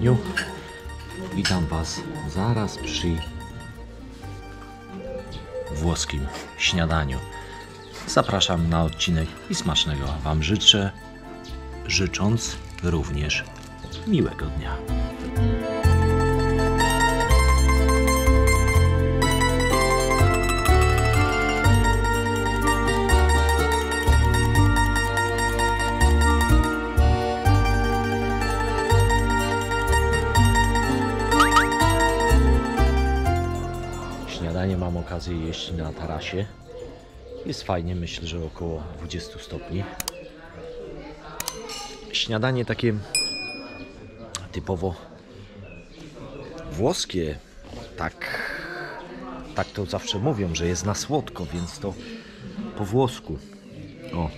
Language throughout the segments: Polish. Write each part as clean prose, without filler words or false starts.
dniu. Witam Was zaraz przy włoskim śniadaniu. Zapraszam na odcinek i smacznego Wam życzę, życząc również miłego dnia. Śniadanie mam okazję jeść na tarasie. Jest fajnie, myślę, że około 20 stopni. Śniadanie takie typowo włoskie. Tak to zawsze mówią, że jest na słodko, więc to po włosku. O.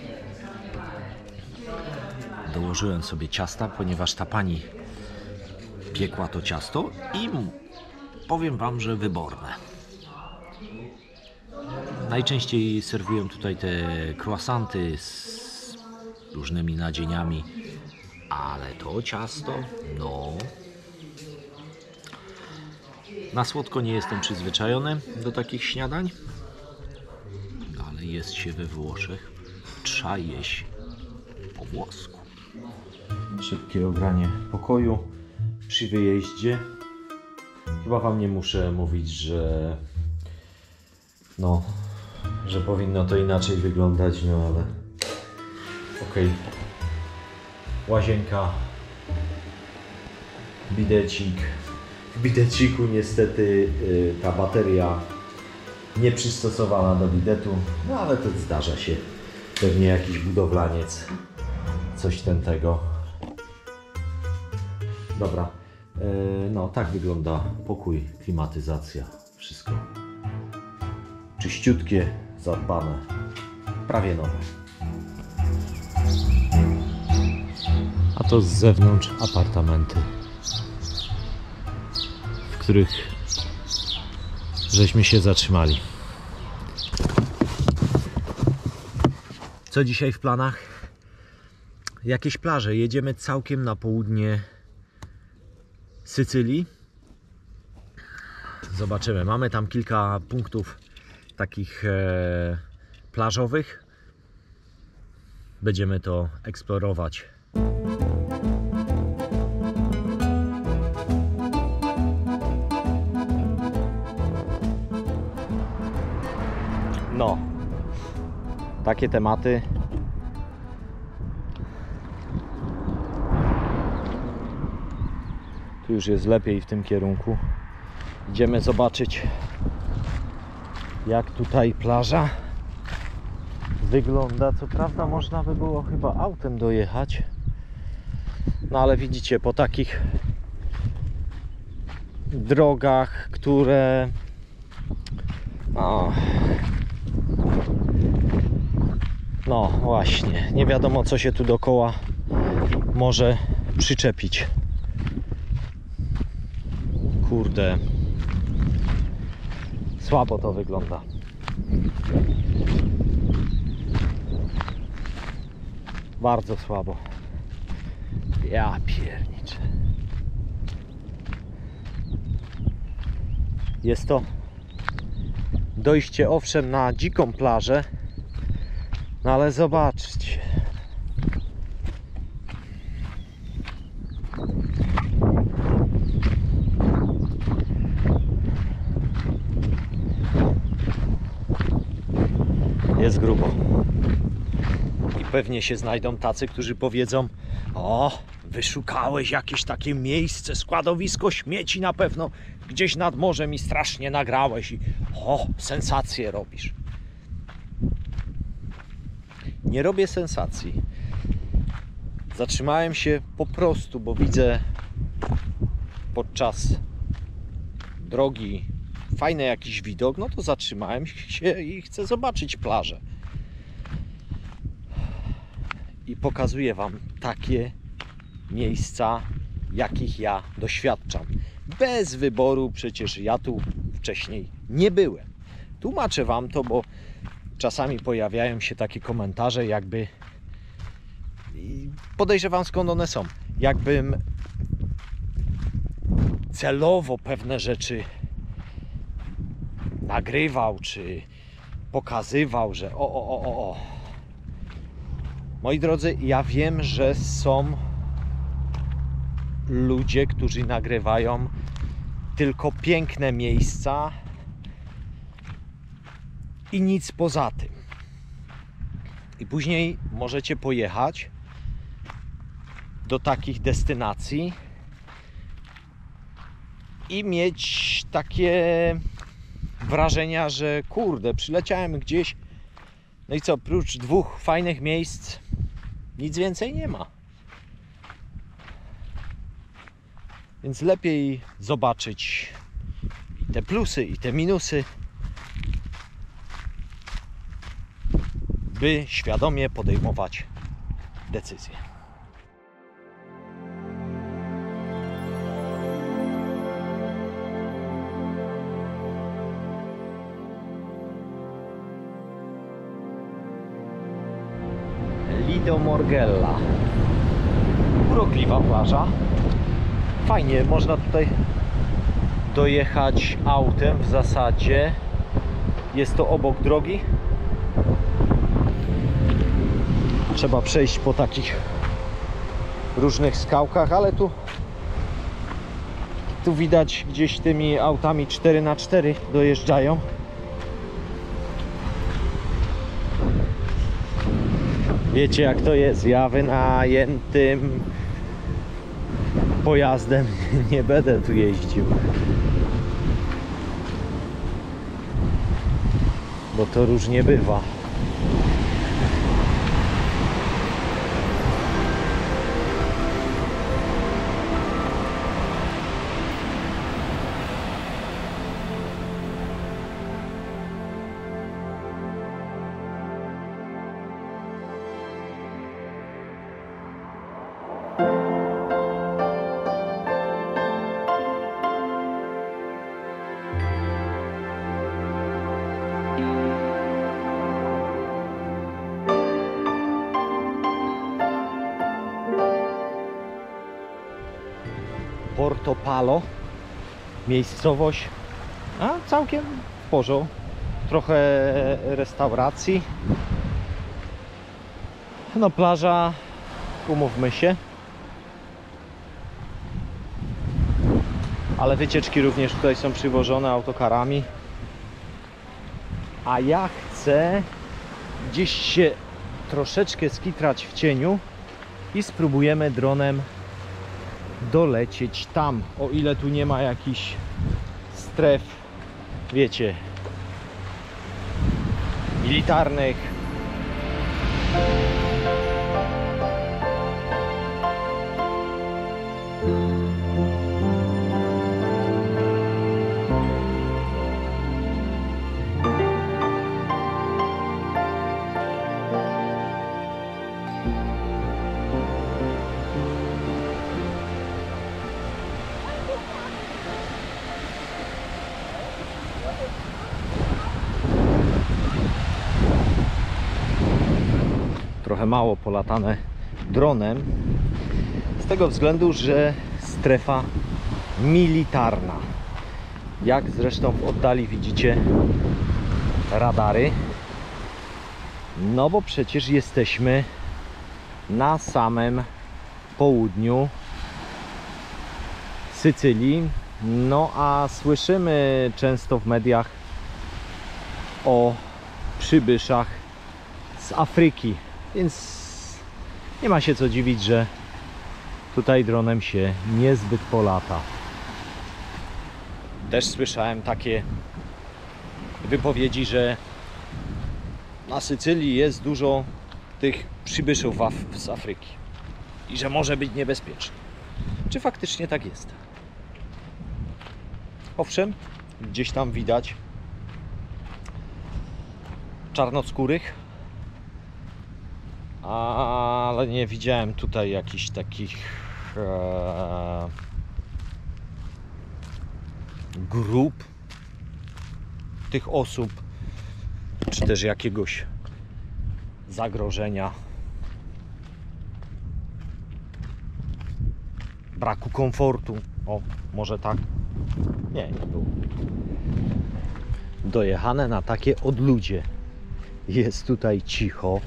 Dołożyłem sobie ciasta, ponieważ ta pani piekła to ciasto i powiem Wam, że wyborne. Najczęściej serwują tutaj te croissanty z różnymi nadzieniami, ale to ciasto, no... Na słodko nie jestem przyzwyczajony do takich śniadań, ale jest się we Włoszech, trzeba jeść po włosku. Szybkie ogranie pokoju przy wyjeździe. Chyba Wam nie muszę mówić, że że powinno to inaczej wyglądać, no ale okej. Łazienka, bidecik. W bideciku niestety ta bateria nie przystosowana do bidetu, no ale to zdarza się. Pewnie jakiś budowlaniec coś tego. Dobra, no tak wygląda pokój, klimatyzacja, wszystko czyściutkie, zadbane, prawie nowe. A to z zewnątrz apartamenty, w których żeśmy się zatrzymali. Co dzisiaj w planach? Jakieś plaże. Jedziemy całkiem na południe Sycylii. Zobaczymy. Mamy tam kilka punktów takich plażowych. Będziemy to eksplorować. No, takie tematy. Tu już jest lepiej w tym kierunku. Idziemy zobaczyć, jak tutaj plaża wygląda. Co prawda można by było chyba autem dojechać, no ale widzicie, po takich drogach, które no właśnie, nie wiadomo, co się tu dookoła może przyczepić. Kurde, słabo to wygląda. Bardzo słabo. Ja pierniczę. Jest to dojście owszem na dziką plażę, no ale zobaczcie. Jest grubo. I pewnie się znajdą tacy, którzy powiedzą: o, wyszukałeś jakieś takie miejsce, składowisko śmieci na pewno gdzieś nad morzem i strasznie nagrałeś i o, sensację robisz. Nie robię sensacji. Zatrzymałem się po prostu, bo widzę podczas drogi fajny jakiś widok, no to zatrzymałem się i chcę zobaczyć plażę. I pokazuję Wam takie miejsca, jakich ja doświadczam. Bez wyboru, przecież ja tu wcześniej nie byłem. Tłumaczę Wam to, bo czasami pojawiają się takie komentarze, jakby... I podejrzewam, skąd one są. Jakbym celowo pewne rzeczy nagrywał, czy pokazywał, że o. Moi drodzy, ja wiem, że są ludzie, którzy nagrywają tylko piękne miejsca i nic poza tym. I później możecie pojechać do takich destynacji i mieć takie wrażenia, że kurde, przyleciałem gdzieś, no i co, oprócz 2 fajnych miejsc nic więcej nie ma. Więc lepiej zobaczyć i te plusy, i te minusy, by świadomie podejmować decyzje. Lido Morgella. Urokliwa plaża. Fajnie, można tutaj dojechać autem w zasadzie. Jest to obok drogi. Trzeba przejść po takich różnych skałkach, ale tu widać gdzieś tymi autami 4x4 dojeżdżają. Wiecie jak to jest, ja wynajętym pojazdem nie będę tu jeździł, bo to różnie bywa. Portopalo, miejscowość, a całkiem w porządku, trochę restauracji, no plaża, umówmy się, ale wycieczki również tutaj są przywożone autokarami, a ja chcę gdzieś się troszeczkę skitrać w cieniu i spróbujemy dronem dolecieć tam, o ile tu nie ma jakichś stref, wiecie, militarnych. Trochę mało polatane dronem, z tego względu, że strefa militarna. Jak zresztą w oddali widzicie radary. No bo przecież jesteśmy na samym południu Sycylii. No a słyszymy często w mediach o przybyszach z Afryki. Więc nie ma się co dziwić, że tutaj dronem się niezbyt polata. Też słyszałem takie wypowiedzi, że na Sycylii jest dużo tych przybyszów z Afryki i że może być niebezpiecznie. Czy faktycznie tak jest? Owszem, gdzieś tam widać czarnoskórych, ale nie widziałem tutaj jakichś takich grup tych osób, czy też jakiegoś zagrożenia, braku komfortu. O, może tak? Nie, nie było. Dojechane na takie odludzie. Jest tutaj cicho.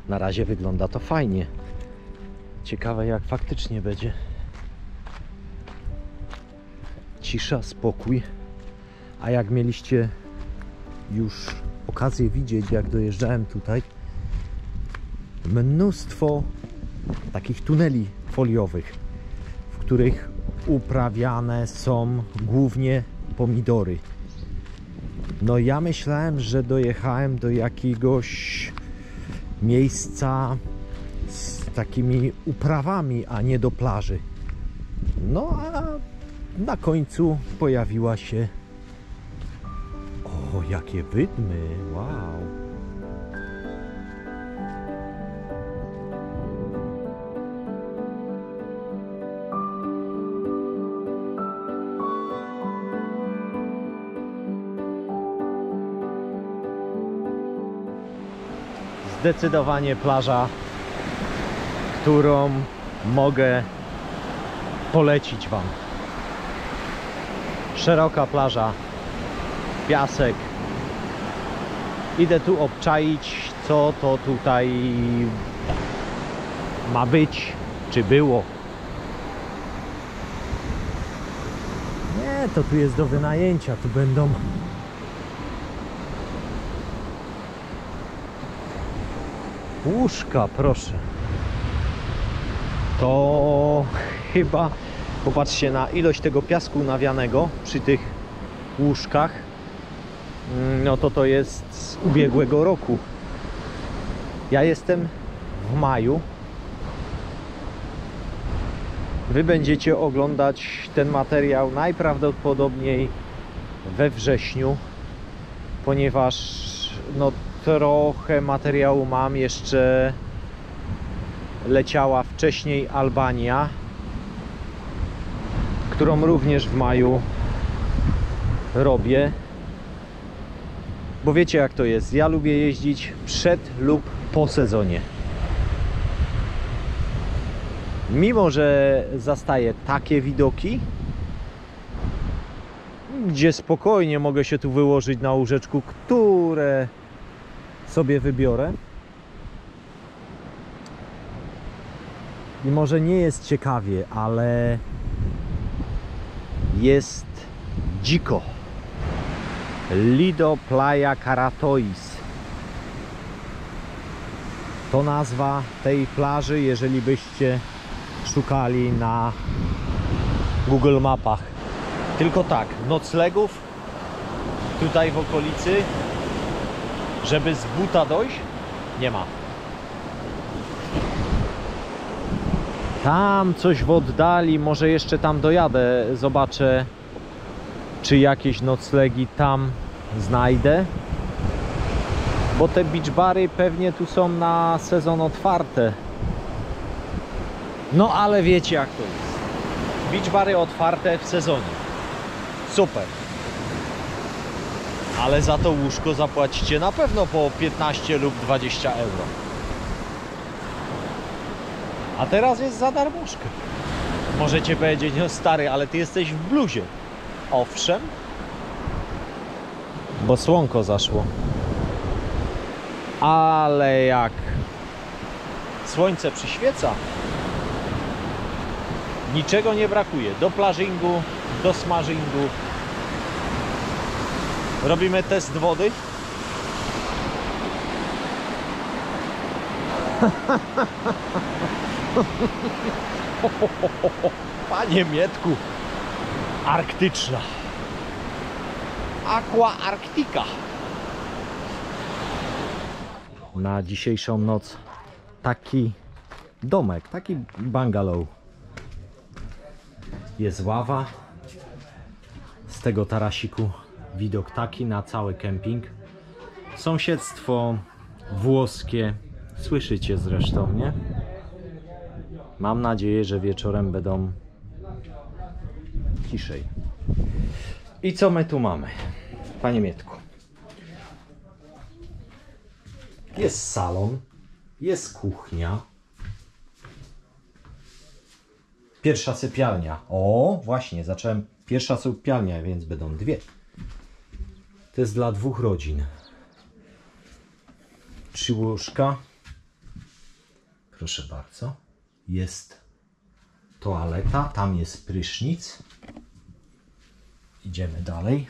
Na razie wygląda to fajnie. Ciekawe jak faktycznie będzie. Cisza, spokój. A jak mieliście już okazję widzieć, jak dojeżdżałem tutaj, mnóstwo takich tuneli foliowych, w których uprawiane są głównie pomidory. No ja myślałem, że dojechałem do jakiegoś miejsca z takimi uprawami, a nie do plaży. No a na końcu pojawiła się... O, jakie wydmy! Wow! Zdecydowanie plaża, którą mogę polecić Wam. Szeroka plaża, piasek. Idę tu obczaić, co to tutaj ma być, czy było. Nie, to tu jest do wynajęcia, tu będą... Łóżka, proszę. To chyba, popatrzcie na ilość tego piasku nawianego przy tych łóżkach. No to jest z ubiegłego roku. Ja jestem w maju. Wy będziecie oglądać ten materiał najprawdopodobniej we wrześniu, ponieważ no trochę materiału mam, jeszcze leciała wcześniej Albania, którą również w maju robię, bo wiecie jak to jest, ja lubię jeździć przed lub po sezonie. Mimo że zastaję takie widoki, gdzie spokojnie mogę się tu wyłożyć na łóżeczku, które sobie wybiorę. I może nie jest ciekawie, ale jest dziko. Lido Playa Karatois. To nazwa tej plaży, jeżeli byście szukali na Google Mapach. Tylko tak, noclegów tutaj w okolicy, żeby z buta dojść, nie ma. Tam coś w oddali, może jeszcze tam dojadę, zobaczę, czy jakieś noclegi tam znajdę. Bo te beach bary pewnie tu są na sezon otwarte. No ale wiecie jak to jest. Beach bary otwarte w sezonie. Super. Ale za to łóżko zapłacicie na pewno po 15 lub 20 euro. A teraz jest za darmożkę. Możecie powiedzieć, no stary, ale ty jesteś w bluzie. Owszem. Bo słonko zaszło. Ale jak słońce przyświeca, niczego nie brakuje. Do plażingu, do smażingu. Robimy test wody. Panie Mietku, arktyczna. Aqua Arctica. Na dzisiejszą noc taki domek, taki bungalow. Jest ława. Z tego tarasiku widok taki na cały kemping. Sąsiedztwo włoskie. Słyszycie zresztą, nie? Mam nadzieję, że wieczorem będą ciszej. I co my tu mamy, panie Mietku? Jest salon, jest kuchnia. Pierwsza sypialnia. O, właśnie, zacząłem. Pierwsza sypialnia, więc będą dwie. To jest dla 2 rodzin. 3 łóżka. Proszę bardzo. Jest toaleta, tam jest prysznic. Idziemy dalej.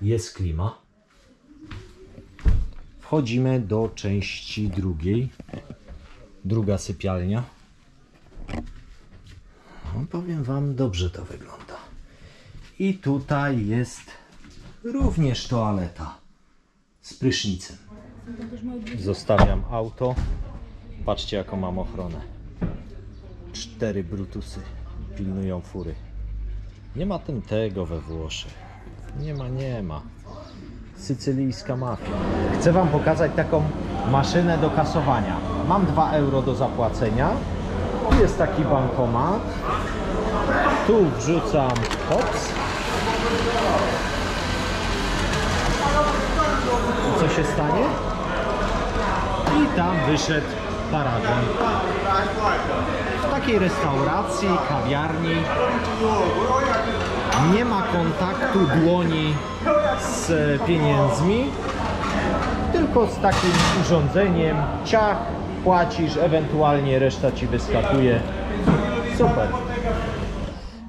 Jest klima. Wchodzimy do części drugiej. Druga sypialnia. No, powiem wam, dobrze to wygląda. I tutaj jest również toaleta z prysznicem. Zostawiam auto. Patrzcie, jaką mam ochronę. 4 brutusy pilnują fury. Nie ma tego we Włoszech. Nie ma. Sycylijska mafia. Chcę wam pokazać taką maszynę do kasowania. Mam 2 euro do zapłacenia. Tu jest taki bankomat. Tu wrzucam hops. I co się stanie? I tam wyszedł paragon. W takiej restauracji, kawiarni nie ma kontaktu dłoni z pieniędzmi, tylko z takim urządzeniem. Ciach, płacisz, ewentualnie reszta ci wyskakuje. Super.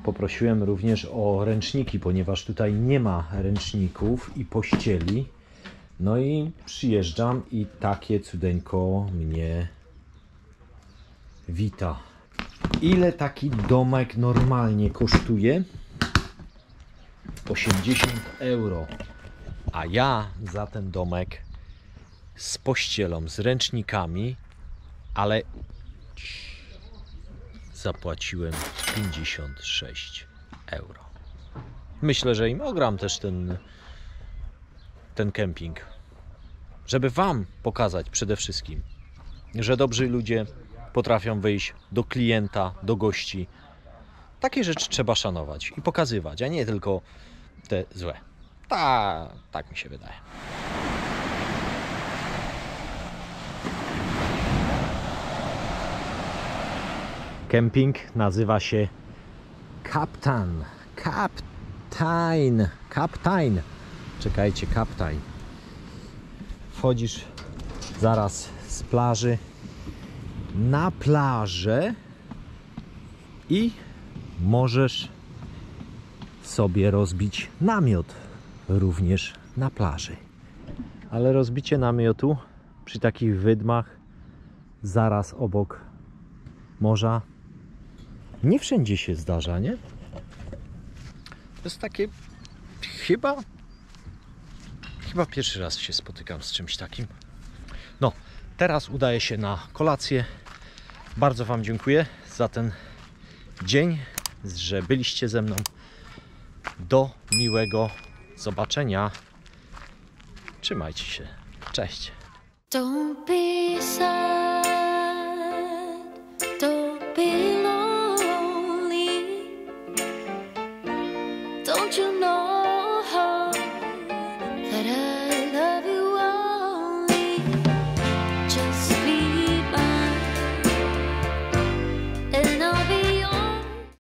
Poprosiłem również o ręczniki, ponieważ tutaj nie ma ręczników i pościeli. No i przyjeżdżam i takie cudeńko mnie wita. Ile taki domek normalnie kosztuje? 80 euro. A ja za ten domek z pościelą, z ręcznikami, ale zapłaciłem 56 euro. Myślę, że im ogram też ten kemping, żeby wam pokazać przede wszystkim, że dobrzy ludzie potrafią wyjść do klienta, do gości. Takie rzeczy trzeba szanować i pokazywać, a nie tylko te złe. Tak mi się wydaje. Kemping nazywa się Captain. Czekajcie, Captain. Wchodzisz zaraz z plaży na plażę i możesz sobie rozbić namiot również na plaży. Ale rozbicie namiotu przy takich wydmach zaraz obok morza nie wszędzie się zdarza, nie? To jest takie chyba pierwszy raz się spotykam z czymś takim. No, teraz udaję się na kolację. Bardzo wam dziękuję za ten dzień, że byliście ze mną. Do miłego zobaczenia. Trzymajcie się. Cześć. Don't be sad, don't be lonely. Don't you